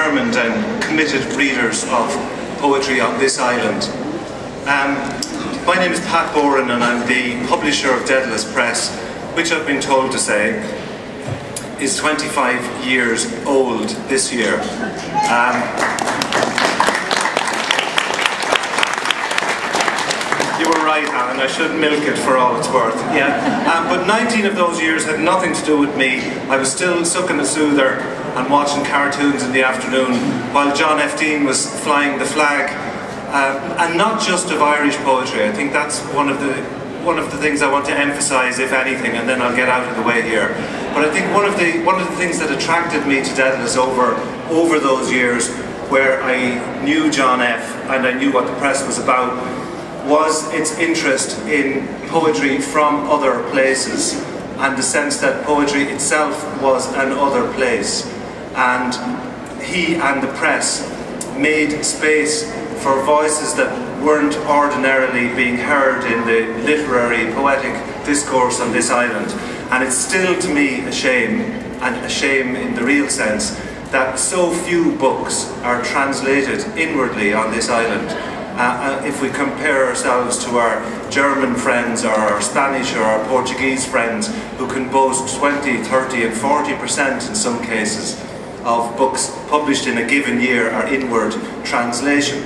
determined and committed readers of poetry on this island. My name is Pat Boren and I'm the publisher of Daedalus Press, which I've been told to say is 25 years old this year. You were right, Alan, I should milk it for all it's worth. Yeah. But 19 of those years had nothing to do with me. I was still sucking a soother and watching cartoons in the afternoon while John F. Dean was flying the flag. And not just of Irish poetry. I think that's one of the things I want to emphasise, if anything, and then I'll get out of the way here. But I think one of the things that attracted me to Daedalus over those years, where I knew John F. and I knew what the press was about, was its interest in poetry from other places, and the sense that poetry itself was an other place. And he and the press made space for voices that weren't ordinarily being heard in the literary, poetic discourse on this island. And it's still, to me, a shame, and a shame in the real sense, that so few books are translated inwardly on this island. If we compare ourselves to our German friends, or our Spanish or our Portuguese friends, who can boast 20, 30 and 40% in some cases of books published in a given year are inward translation.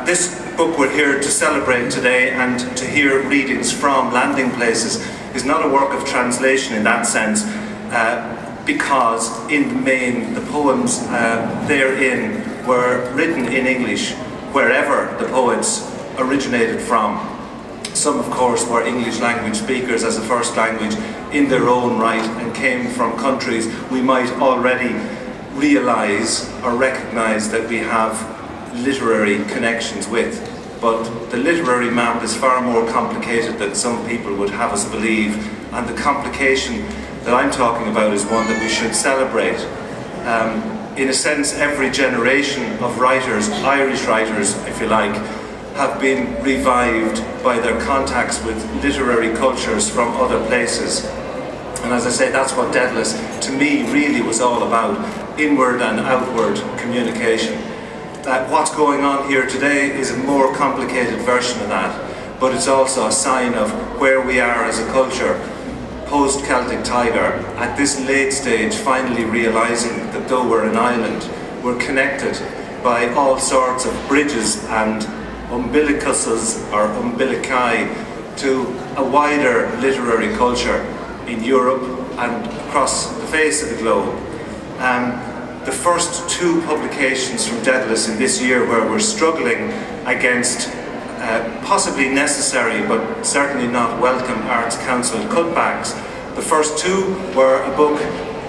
This book we're here to celebrate today and to hear readings from, Landing Places, is not a work of translation in that sense, because in the main the poems therein were written in English wherever the poets originated from. Some, of course, were English language speakers as a first language in their own right and came from countries we might already realise or recognise that we have literary connections with. But the literary map is far more complicated than some people would have us believe, and the complication that I'm talking about is one that we should celebrate. In a sense, every generation of writers, Irish writers if you like, have been revived by their contacts with literary cultures from other places. And as I say, that's what Daedalus, to me, really was all about: inward and outward communication. What's going on here today is a more complicated version of that, but it's also a sign of where we are as a culture, post-Celtic Tiger, at this late stage, finally realising that though we're an island, we're connected by all sorts of bridges and umbilicuses or umbilici to a wider literary culture in Europe and across the face of the globe. The first two publications from Daedalus in this year, where we're struggling against possibly necessary but certainly not welcome Arts Council cutbacks, the first two were a book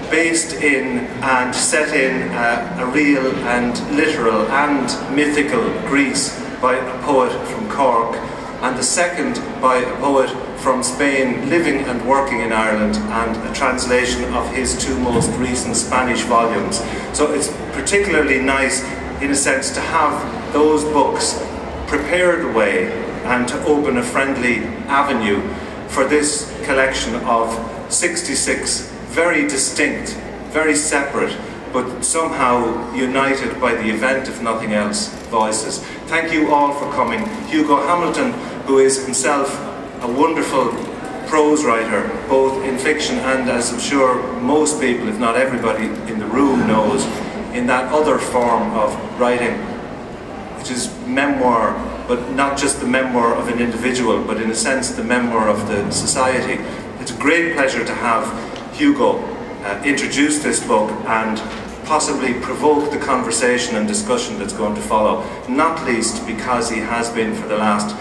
based in and set in a real and literal and mythical Greece by a poet from Cork, and the second by a poet from Spain living and working in Ireland, and a translation of his two most recent Spanish volumes. So it's particularly nice, in a sense, to have those books prepared the way and to open a friendly avenue for this collection of 66 very distinct, very separate, but somehow united by the event, if nothing else, voices. Thank you all for coming. Hugo Hamilton, who is himself a wonderful prose writer, both in fiction and, as I'm sure most people, if not everybody in the room knows, in that other form of writing, which is memoir, but not just the memoir of an individual, but in a sense the memoir of the society. It's a great pleasure to have Hugo introduce this book and possibly provoke the conversation and discussion that's going to follow, not least because he has been for the last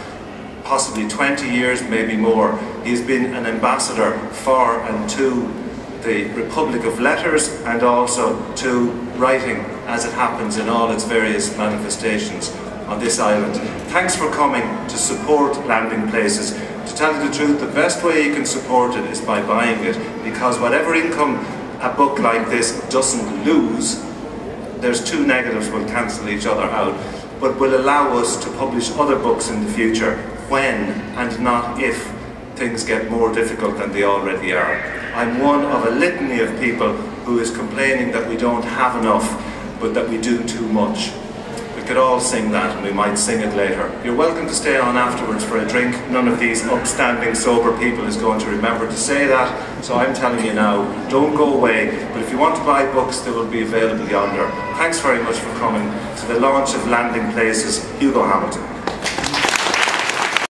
possibly 20 years, maybe more. He's been an ambassador for and to the Republic of Letters, and also to writing as it happens in all its various manifestations on this island. Thanks for coming to support Landing Places. To tell you the truth, the best way you can support it is by buying it, because whatever income a book like this doesn't lose, there's two negatives will cancel each other out, but will allow us to publish other books in the future when and not if things get more difficult than they already are. I'm one of a litany of people who is complaining that we don't have enough but that we do too much. We could all sing that, and we might sing it later. You're welcome to stay on afterwards for a drink. None of these upstanding, sober people is going to remember to say that, so I'm telling you now, don't go away. But if you want to buy books, they will be available yonder. Thanks very much for coming to the launch of Landing Places, Hugo Hamilton.